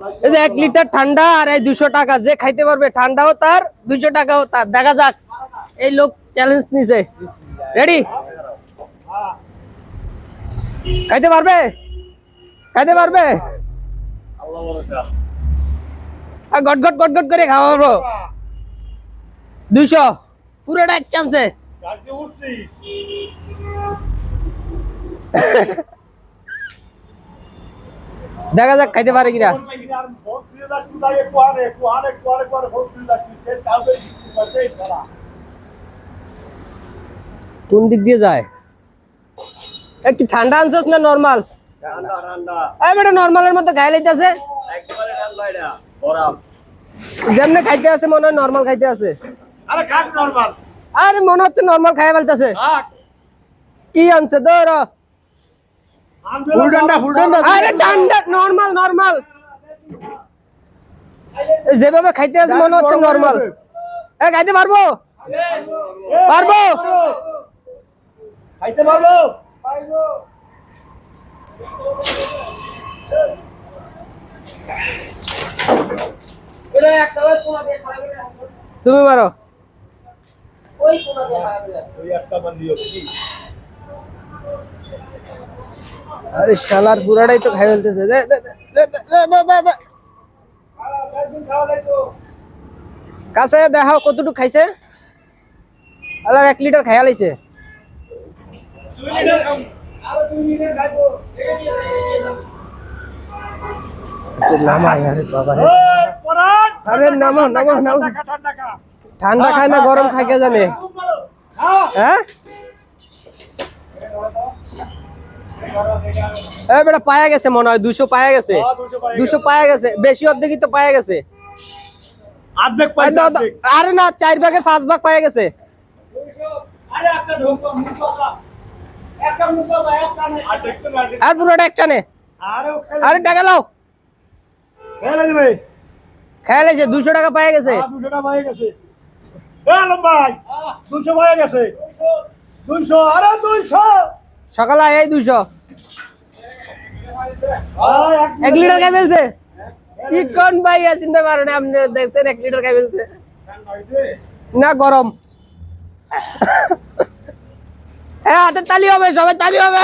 এই যে 1 লিটার ঠান্ডা আর এই 200 টাকা, যে খাইতে পারবে ঠান্ডাও তার 200 টাকাও তার। দেখা যাক, এই লোক চ্যালেঞ্জ নিছে। রেডি? খাইতে পারবে? খাইতে পারবে? আল্লাহ ভরসা। গট গট গট গট করে খাওয়াবো। 200 পুরোটা এক চান্সে। দেখা যাক খাইতে পারে কিনা। কোন দিক দিয়ে যায়? একটু ঠান্ডা আনছস না নরমাল? ঠান্ডা ঠান্ডা। এই বেটা নরমালের মতো গায়ে লাইতাছে। একেবারে ঠান্ডা এটা, বরফ। যেমনে খাইতে আছে মনে হয় নরমাল খাইতে আছে। আরে কাট নরমাল। আরে মনে হচ্ছে নরমাল খাইয়া ফেলতেছে। কি আনছে ধরো? ফুল ঠান্ডা ফুল ঠান্ডা। আরে ঠান্ডা নরমাল নরমাল। যেভাবে খাইতে আছে মনে হচ্ছে নরমাল। এ খাইতে পারবো? পারবো? খাইতে পারবো? পারবো। এরে একটা কোনা দিয়ে খাবে। তুমি মারো। ওই কোনা দিয়ে খাবে। ওই একটা বান্দিও কি? আরে শালার পুরাটাই তো খাই ফেলতেছে। দে দে দে দে দে দে। কাছে দেখাও কতটুকু খাইছে। আলার 1 লিটার খাইয়া লাইছে। 2 লিটার খাও। আরো 2 লিটার খাইবো। নামা আরে বাবা রে। আরে নামা নামা নামা। ঠান্ডা খায় না গরম খায় কে জানে? হ্যাঁ? এ বেটা পায়া গেছে মনে হয়, 200 পায়া গেছে। 200 পায়া গেছে, বেশি অর্ধেকই তো পায়া গেছে। অর্ধেক পাইছে। আরে না, 4 ভাগের 5 ভাগ পায়া গেছে। 200 আরে একটা ঢোক মুখ কথা। একটা মুখ কথা একটা নে। আর পুরোটা একটা নে। আরে টাকা লাও। খেলে দিবে। খেলে যে 200 টাকা পায়া গেছে। 200 টাকা পায়া গেছে। এ আলম ভাই 200 পায়া গেছে। 200 আরে 200 সকালে আয় 200। 1 লিটার খাই ফেলছে। কি কোন ভাই আছেন না পারেন আপনি দেখছেন 1 লিটার খাই ফেলছে। না গরম। হ্যাঁ হাতে তালি হবে, সবাই তালি হবে।